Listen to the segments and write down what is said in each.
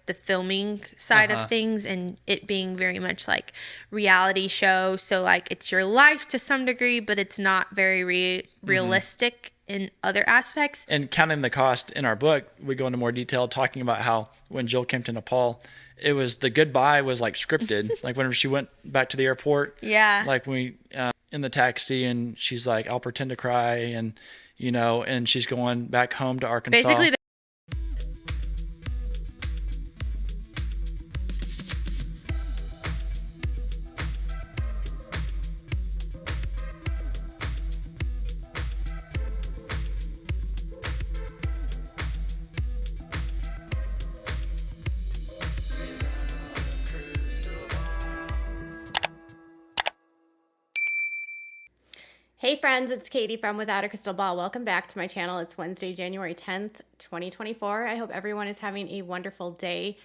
the filming side of things, and it being very much like reality show. So like it's your life to some degree, but it's not very realistic in other aspects. And Counting the Cost, in our book, we go into more detail talking about how when Jill came to Nepal, it was the goodbye was like scripted. Like whenever she went back to the airport, like when we in the taxi, and she's like, I'll pretend to cry, and and she's going back home to Arkansas. Basically, Hey friends, it's Katie from Without a Crystal Ball. Welcome back to my channel. It's Wednesday, January 10th, 2024. I hope everyone is having a wonderful day.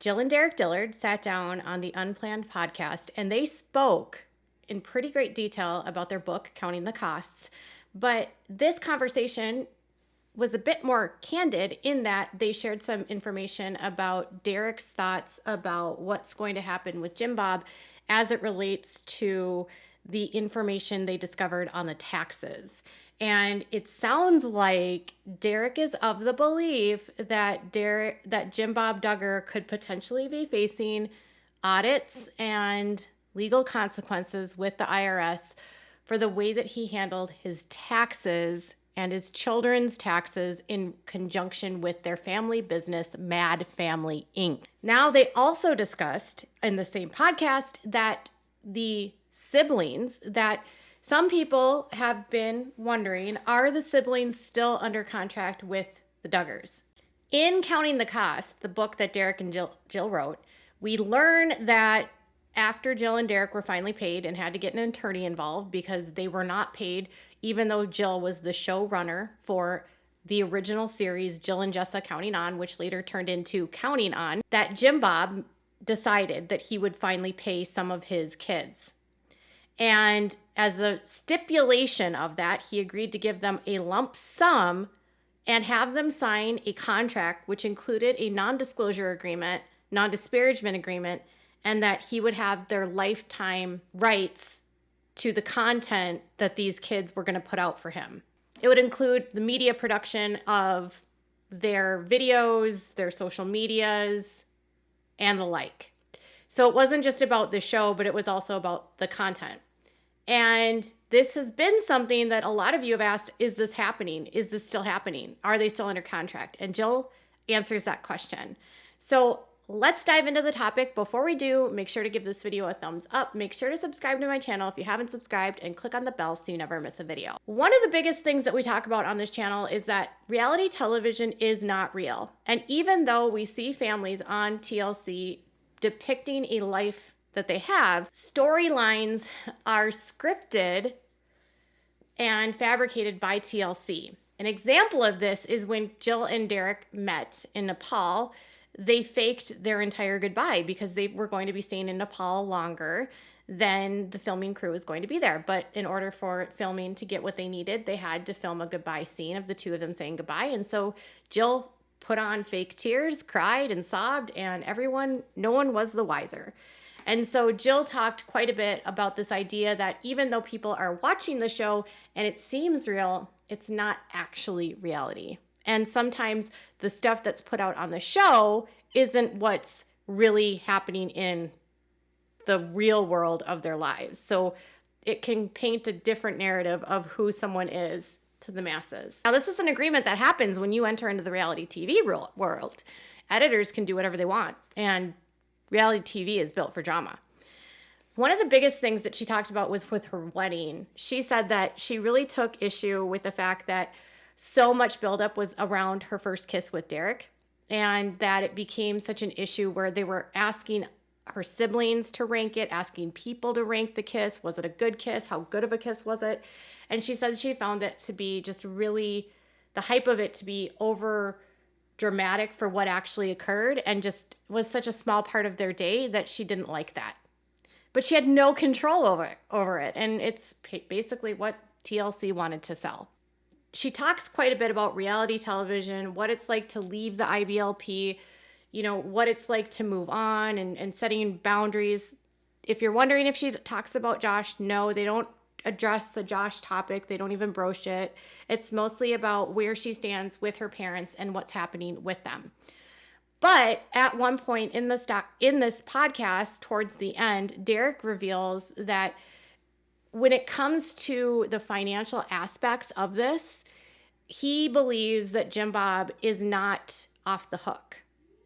Jill and Derick Dillard sat down on the Unplanned Podcast, and they spoke in pretty great detail about their book, Counting the Costs. But this conversation was a bit more candid in that they shared some information about Derick's thoughts about what's going to happen with Jim Bob as it relates to the information they discovered on the taxes. And it sounds like Derick is of the belief that Jim Bob Duggar could potentially be facing audits and legal consequences with the IRS for the way that he handled his taxes and his children's taxes in conjunction with their family business, Mad Family Inc. Now, they also discussed in the same podcast that the siblings, that some people have been wondering, are the siblings still under contract with the Duggars? In Counting the Cost, the book that Derick and Jill wrote, we learn that after Jill and Derick were finally paid and had to get an attorney involved because they were not paid, even though Jill was the showrunner for the original series, Jill and Jessa Counting On, which later turned into Counting On, that Jim Bob decided that he would finally pay some of his kids. And as a stipulation of that, he agreed to give them a lump sum and have them sign a contract which included a non-disclosure agreement, non-disparagement agreement, and that he would have their lifetime rights to the content that these kids were going to put out for him. It would include the media production of their videos, their social medias, and the like. So it wasn't just about the show, but it was also about the content. And this has been something that a lot of you have asked, is this happening? Is this still happening? Are they still under contract? And Jill answers that question. So let's dive into the topic. Before we do, make sure to give this video a thumbs up. Make sure to subscribe to my channel if you haven't subscribed, and click on the bell so you never miss a video. One of the biggest things that we talk about on this channel is that reality television is not real. And even though we see families on TLC depicting a life that they have, storylines are scripted and fabricated by TLC. An example of this is when Jill and Derick met in Nepal, they faked their entire goodbye because they were going to be staying in Nepal longer than the filming crew was going to be there. But in order for filming to get what they needed, they had to film a goodbye scene of the two of them saying goodbye. And so Jill put on fake tears, cried and sobbed, and no one was the wiser. And so Jill talked quite a bit about this idea that even though people are watching the show and it seems real, it's not actually reality. And sometimes the stuff that's put out on the show isn't what's really happening in the real world of their lives. So it can paint a different narrative of who someone is to the masses. Now, this is an agreement that happens when you enter into the reality TV world. Editors can do whatever they want, and reality TV is built for drama. One of the biggest things that she talked about was with her wedding. She said that she really took issue with the fact that so much buildup was around her first kiss with Derick, and that it became such an issue where they were asking her siblings to rank it, asking people to rank the kiss. Was it a good kiss? How good of a kiss was it? And she said she found it to be just really, the hype of it to be over dramatic for what actually occurred, and just was such a small part of their day that she didn't like that. But she had no control over it, and it's basically what TLC wanted to sell. She talks quite a bit about reality television, what it's like to leave the IBLP, what it's like to move on and setting boundaries. If you're wondering if she talks about Josh, no, they don't address the Josh topic. They don't even broach it. It's mostly about where she stands with her parents and what's happening with them. But at one point in this podcast, towards the end, Derick reveals that when it comes to the financial aspects of this, he believes that Jim Bob is not off the hook.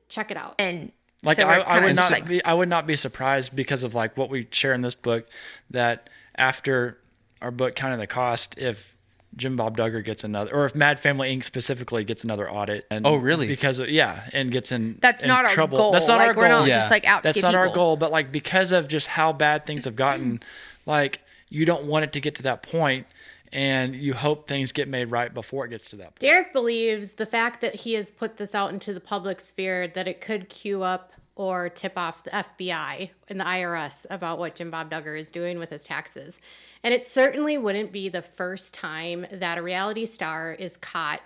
Check it out. And like so I would not be surprised because of like what we share in this book, that after our book Counting the Cost, if Jim Bob Duggar gets another, or if Mad Family Inc. specifically gets another audit. And oh, really? Because of, and gets in That's in not trouble. Our goal. That's not like, our goal. We're not just like out to That's get not people. our goal. But like because of just how bad things have gotten, like you don't want it to get to that point, and you hope things get made right before it gets to that point. Derick believes the fact that he has put this out into the public sphere, that it could cue up or tip off the FBI and the IRS about what Jim Bob Duggar is doing with his taxes. And it certainly wouldn't be the first time that a reality star is caught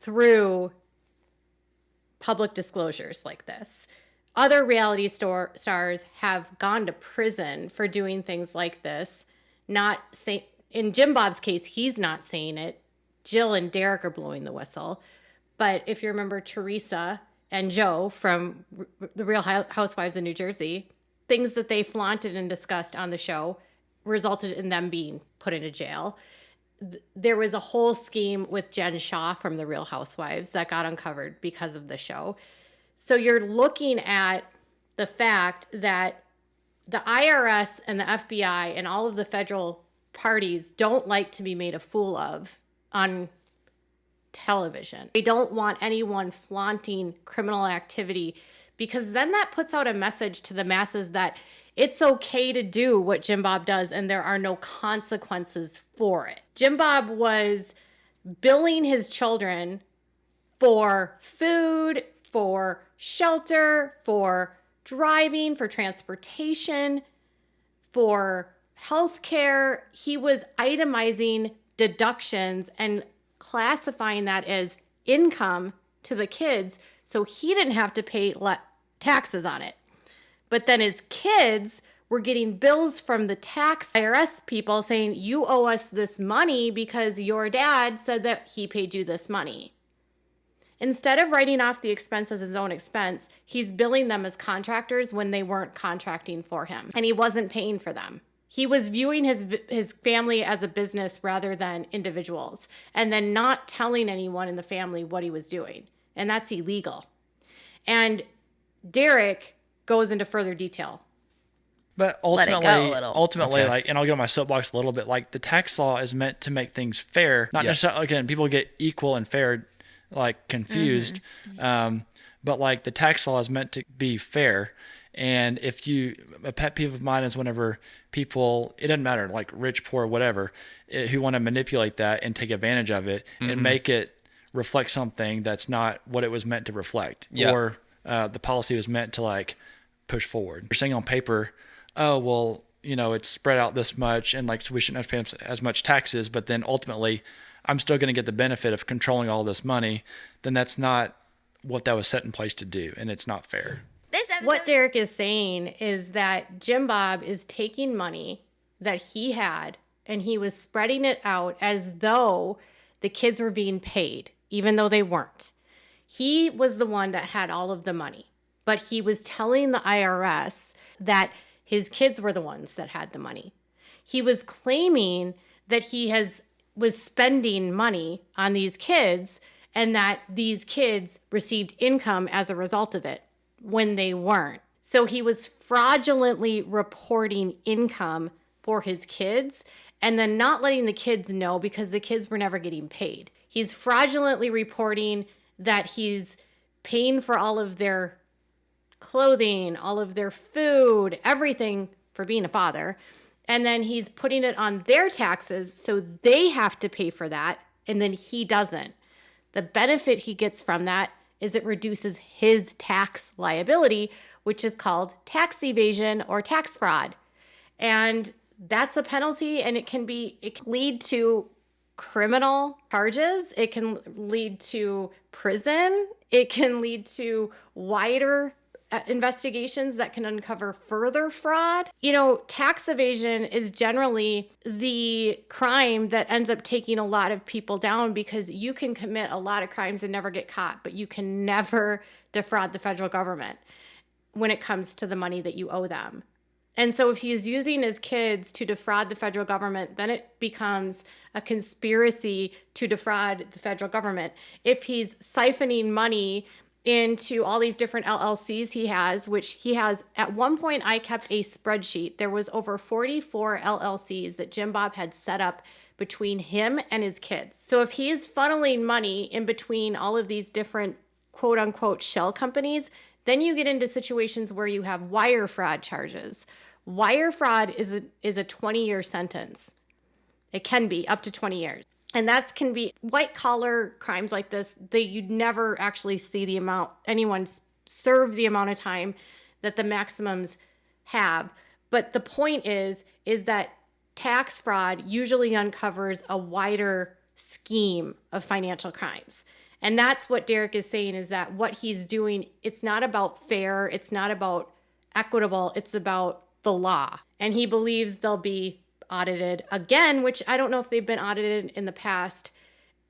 through public disclosures like this. Other reality stars have gone to prison for doing things like this. In Jim Bob's case, he's not saying it. Jill and Derick are blowing the whistle. But if you remember Teresa and Joe from the Real Housewives of New Jersey, things that they flaunted and discussed on the show resulted in them being put into jail. There was a whole scheme with Jen Shaw from the Real Housewives that got uncovered because of the show. So you're looking at the fact that the IRS and the FBI and all of the federal parties don't like to be made a fool of on television. They don't want anyone flaunting criminal activity, because then that puts out a message to the masses that it's okay to do what Jim Bob does and there are no consequences for it. Jim Bob was billing his children for food, for shelter, for driving, for transportation, for healthcare. He was itemizing deductions and classifying that as income to the kids, so he didn't have to pay taxes on it. But then his kids were getting bills from the tax IRS people saying, you owe us this money because your dad said that he paid you this money. Instead of writing off the expense as his own expense, he's billing them as contractors when they weren't contracting for him, and he wasn't paying for them. He was viewing his family as a business rather than individuals, and then not telling anyone in the family what he was doing. And that's illegal. And Derick goes into further detail. But ultimately, Okay. like, and I'll get on my soapbox a little bit, like the tax law is meant to make things fair. Not necessarily, again, people get equal and fair, like confused. Mm-hmm. But like the tax law is meant to be fair. And a pet peeve of mine is whenever people, it doesn't matter, like rich, poor, whatever, who want to manipulate that and take advantage of it and make it reflect something that's not what it was meant to reflect, or the policy was meant to like push forward. You're saying on paper, oh, well, it's spread out this much and like, so we shouldn't have to pay as much taxes, but then ultimately I'm still going to get the benefit of controlling all this money. Then that's not what that was set in place to do. And it's not fair. What Derick is saying is that Jim Bob is taking money that he had and he was spreading it out as though the kids were being paid, even though they weren't. He was the one that had all of the money, but he was telling the IRS that his kids were the ones that had the money. He was claiming that he was spending money on these kids and that these kids received income as a result of it, when they weren't. So he was fraudulently reporting income for his kids and then not letting the kids know because the kids were never getting paid. He's fraudulently reporting that he's paying for all of their clothing, all of their food, everything for being a father. And then he's putting it on their taxes so they have to pay for that, and then he doesn't. The benefit he gets from that is it reduces his tax liability, which is called tax evasion or tax fraud. And that's a penalty, and it can lead to criminal charges. It can lead to prison. It can lead to wider investigations that can uncover further fraud. Tax evasion is generally the crime that ends up taking a lot of people down, because you can commit a lot of crimes and never get caught, but you can never defraud the federal government when it comes to the money that you owe them. And so if he's using his kids to defraud the federal government, then it becomes a conspiracy to defraud the federal government. If he's siphoning money into all these different LLCs he has, which he has, at one point I kept a spreadsheet. There was over 44 LLCs that Jim Bob had set up between him and his kids. So if he's funneling money in between all of these different quote unquote shell companies, then you get into situations where you have wire fraud charges. Wire fraud is a 20-year sentence. It can be up to 20 years. And that can be white collar crimes like this. You'd never actually see anyone serve the amount of time that the maximums have. But the point is that tax fraud usually uncovers a wider scheme of financial crimes. And that's what Derick is saying, is that what he's doing, it's not about fair, it's not about equitable, it's about the law. And he believes they'll be audited again, which I don't know if they've been audited in the past.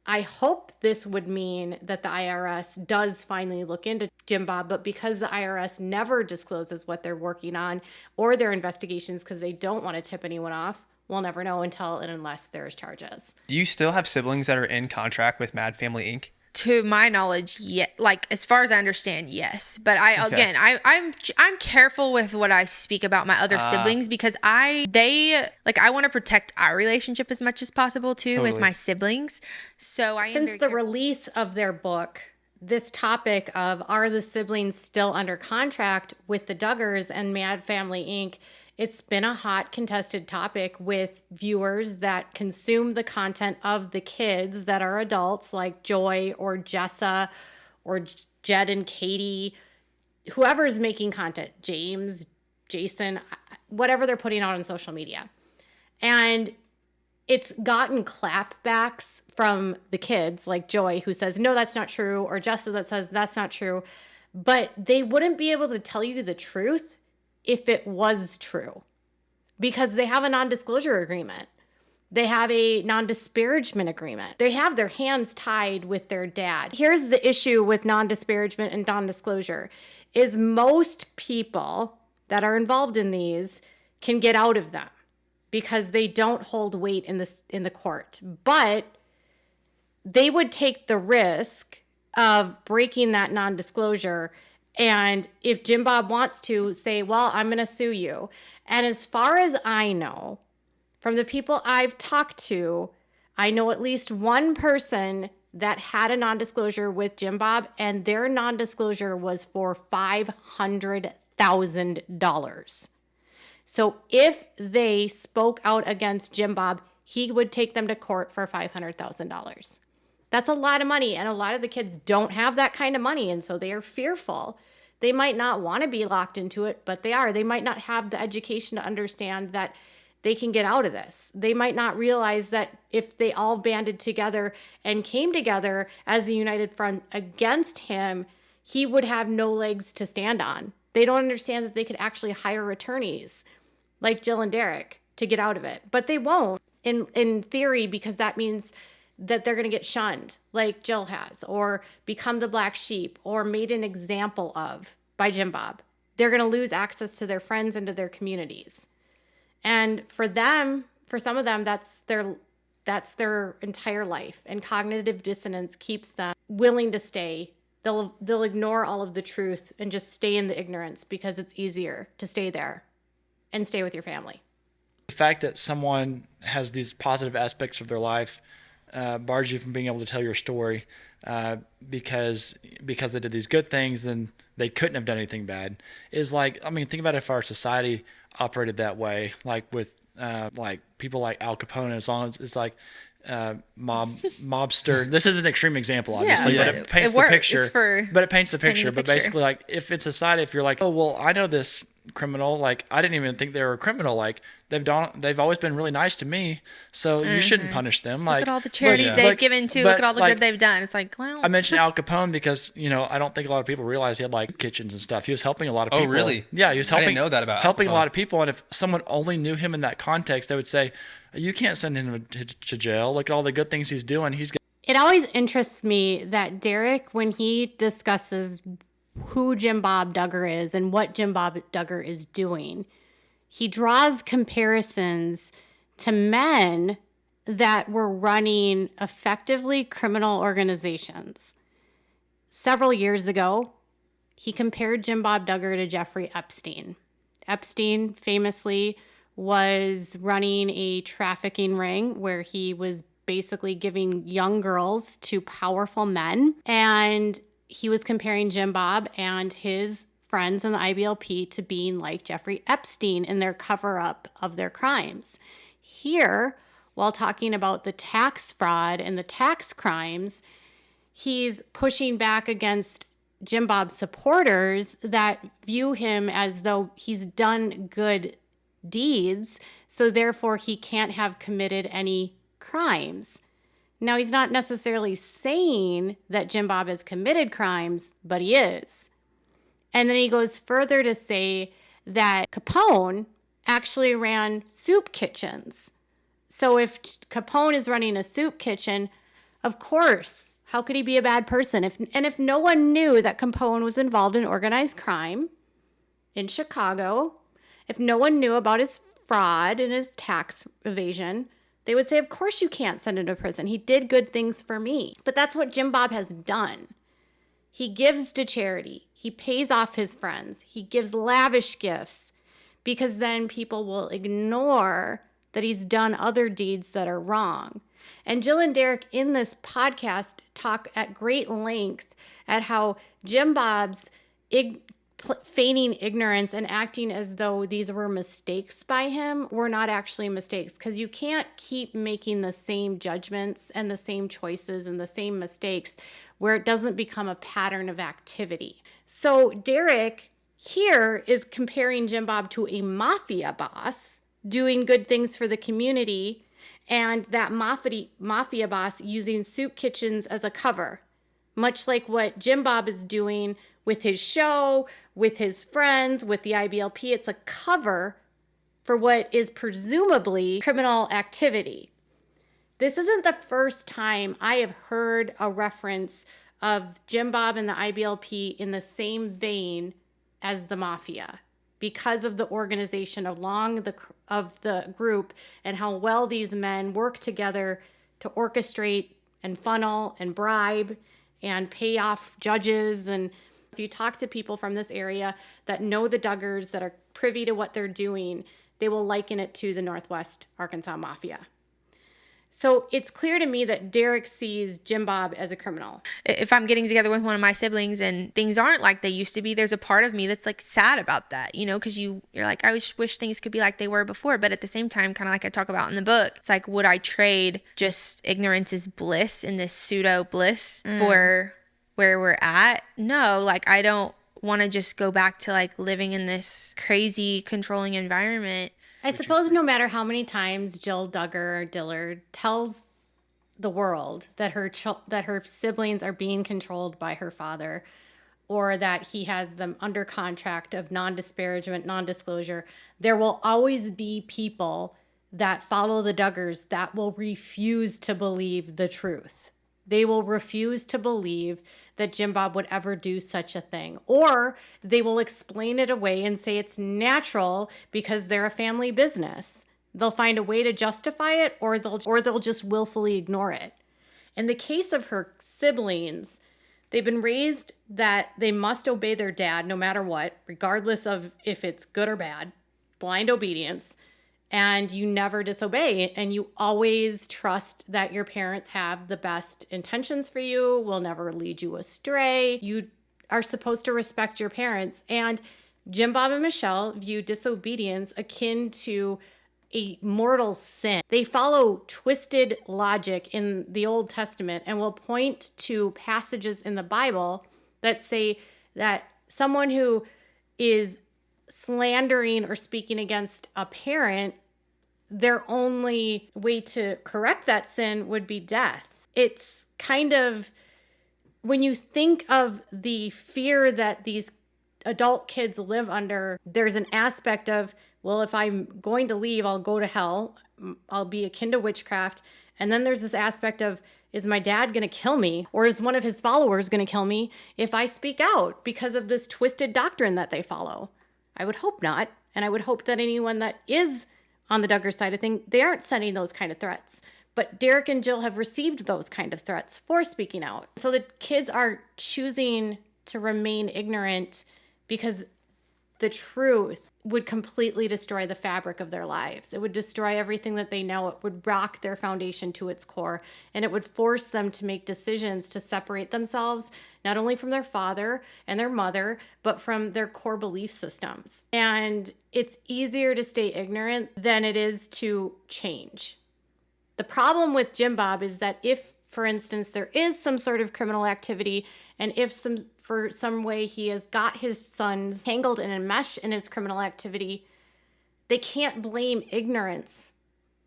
I hope this would mean that the IRS does finally look into Jim Bob, but because the IRS never discloses what they're working on or their investigations because they don't want to tip anyone off, we'll never know until and unless there's charges. Do you still have siblings that are in contract with Mad Family Inc.? To my knowledge, like as far as I understand, yes. But again, I'm careful with what I speak about my other siblings, because I want to protect our relationship as much as possible too with my siblings. So since the release of their book, this topic of are the siblings still under contract with the Duggars and Mad Family Inc., it's been a hot contested topic with viewers that consume the content of the kids that are adults, like Joy or Jessa or Jed and Katie, whoever's making content, James, Jason, whatever they're putting out on social media. And it's gotten clapbacks from the kids, like Joy, who says, no, that's not true, or Jessa that says that's not true. But they wouldn't be able to tell you the truth if it was true, because they have a non-disclosure agreement. They have a non-disparagement agreement. They have their hands tied with their dad. Here's the issue with non-disparagement and non-disclosure is most people that are involved in these can get out of them because they don't hold weight in the court. But they would take the risk of breaking that non-disclosure. And if Jim Bob wants to say, well, I'm going to sue you. And as far as I know, from the people I've talked to, I know at least one person that had a non-disclosure with Jim Bob, and their non-disclosure was for $500,000. So if they spoke out against Jim Bob, he would take them to court for $500,000. That's a lot of money, and a lot of the kids don't have that kind of money, and so they are fearful. They might not want to be locked into it, but they are. They might not have the education to understand that they can get out of this. They might not realize that if they all banded together and came together as a united front against him, he would have no legs to stand on. They don't understand that they could actually hire attorneys like Jill and Derick to get out of it, but they won't in theory, because that means that they're going to get shunned like Jill has, or become the black sheep, or made an example of by Jim Bob. They're going to lose access to their friends and to their communities. And for some of them, that's their entire life. And cognitive dissonance keeps them willing to stay. They'll ignore all of the truth and just stay in the ignorance because it's easier to stay there and stay with your family. The fact that someone has these positive aspects of their life bars you from being able to tell your story because they did these good things, then they couldn't have done anything bad. Is like, I mean, think about if our society operated that way, like with like people like Al Capone, as long as it's like mobster. This is an extreme example, obviously, but it paints the picture. But it paints the picture. But basically, like if in society, if you're like, oh well, I know this criminal. Like, I didn't even think they were a criminal. Like, they've always been really nice to me, so you shouldn't punish them. Like, look at all the charities they've given to. Look at all the good they've done. It's like, well. I mentioned Al Capone because, I don't think a lot of people realize he had like kitchens and stuff. He was helping a lot of people. Oh, really? Yeah, he was helping. I didn't know that about helping Al Capone. A lot of people. And if someone only knew him in that context, they would say, you can't send him to jail. Look at all the good things he's doing. It always interests me that Derick, when he discusses who Jim Bob Duggar is and what Jim Bob Duggar is doing, he draws comparisons to men that were running effectively criminal organizations. Several years ago, he compared Jim Bob Duggar to Jeffrey Epstein. Epstein famously was running a trafficking ring where he was basically giving young girls to powerful men. And he was comparing Jim Bob and his friends in the IBLP to being like Jeffrey Epstein in their cover-up of their crimes. Here, while talking about the tax fraud and the tax crimes, he's pushing back against Jim Bob's supporters that view him as though he's done good deeds, so therefore he can't have committed any crimes. Now, he's not necessarily saying that Jim Bob has committed crimes, but he is. And then he goes further to say that Capone actually ran soup kitchens. So if Capone is running a soup kitchen, of course, how could he be a bad person? If no one knew that Capone was involved in organized crime in Chicago, if no one knew about his fraud and his tax evasion, they would say, of course you can't send him to prison. He did good things for me. But that's what Jim Bob has done. He gives to charity. He pays off his friends. He gives lavish gifts because then people will ignore that he's done other deeds that are wrong. And Jill and Derick in this podcast talk at great length at how Jim Bob's feigning ignorance and acting as though these were mistakes by him were not actually mistakes, because you can't keep making the same judgments and the same choices and the same mistakes where it doesn't become a pattern of activity. So Derick here is comparing Jim Bob to a mafia boss doing good things for the community, and that mafia boss using soup kitchens as a cover, much like what Jim Bob is doing with his show, with his friends, with the IBLP. It's a cover for what is presumably criminal activity. This isn't the first time I have heard a reference of Jim Bob and the IBLP in the same vein as the mafia, because of the organization of the group and how well these men work together to orchestrate and funnel and bribe and pay off judges. And if you talk to people from this area that know the Duggars, that are privy to what they're doing, they will liken it to the Northwest Arkansas Mafia. So it's clear to me that Derick sees Jim Bob as a criminal. If I'm getting together with one of my siblings and things aren't like they used to be, there's a part of me that's like sad about that, because you're like, I wish things could be like they were before. But at the same time, kind of like I talk about in the book, it's like, would I trade just ignorance is bliss in this pseudo bliss for where we're at? No, like I don't want to just go back to like living in this crazy controlling environment. I suppose no matter how many times Jill Duggar Dillard tells the world that her siblings are being controlled by her father, or that he has them under contract of non-disparagement, non-disclosure, there will always be people that follow the Duggars that will refuse to believe the truth. They will refuse to believe that Jim Bob would ever do such a thing. Or they will explain it away and say it's natural because they're a family business. They'll find a way to justify it, or they'll just willfully ignore it. In the case of her siblings, they've been raised that they must obey their dad no matter what, regardless of if it's good or bad, blind obedience. And you never disobey, and you always trust that your parents have the best intentions for you, will never lead you astray. You are supposed to respect your parents. And Jim Bob and Michelle view disobedience akin to a mortal sin. They follow twisted logic in the Old Testament and will point to passages in the Bible that say that someone who is slandering or speaking against a parent, their only way to correct that sin would be death. It's kind of, when you think of the fear that these adult kids live under, there's an aspect of, well, if I'm going to leave, I'll go to hell. I'll be akin to witchcraft. And then there's this aspect of, is my dad going to kill me? Or is one of his followers going to kill me if I speak out because of this twisted doctrine that they follow? I would hope not. And I would hope that anyone that is on the Duggar side of things, they aren't sending those kind of threats. But Derek and Jill have received those kind of threats for speaking out. So the kids are choosing to remain ignorant because the truth would completely destroy the fabric of their lives. It would destroy everything that they know. It would rock their foundation to its core. And it would force them to make decisions to separate themselves, not only from their father and their mother, but from their core belief systems. And it's easier to stay ignorant than it is to change. The problem with Jim Bob is that if, for instance, there is some sort of criminal activity, and if for some way he has got his sons tangled in a mesh in his criminal activity, they can't blame ignorance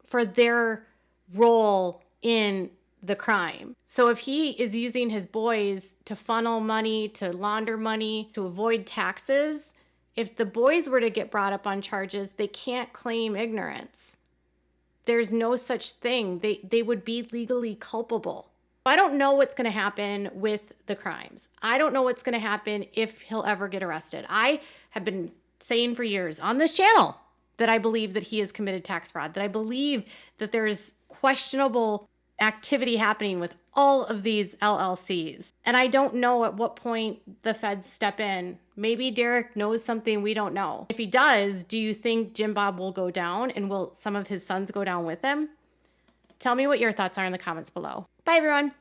for their role in the crime. So if he is using his boys to funnel money, to launder money, to avoid taxes, if the boys were to get brought up on charges, they can't claim ignorance. There's no such thing. They would be legally culpable. I don't know what's going to happen with the crimes. I don't know what's going to happen if he'll ever get arrested. I have been saying for years on this channel that I believe that he has committed tax fraud, that I believe that there's questionable activity happening with all of these LLCs. And I don't know at what point the feds step in. Maybe Derek knows something we don't know. If he does, do you think Jim Bob will go down, and will some of his sons go down with him? Tell me what your thoughts are in the comments below. Bye, everyone.